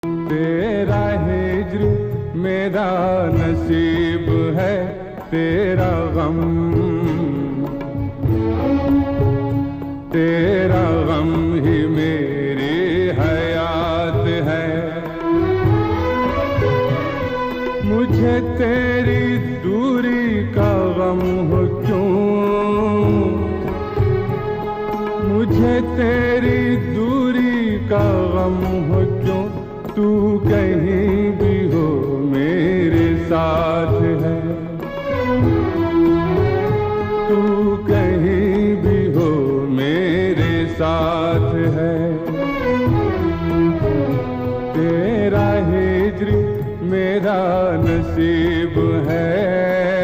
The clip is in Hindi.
तेरा हिज्र मेरा नसीब है, तेरा गम ही मेरी हयात है। मुझे तेरी दूरी का गम हो क्यों, मुझे तेरी दूरी का गम हो क्यों, तू कहीं भी हो मेरे साथ है, तू कहीं भी हो मेरे साथ है। तेरा हिज्र मेरा नसीब है।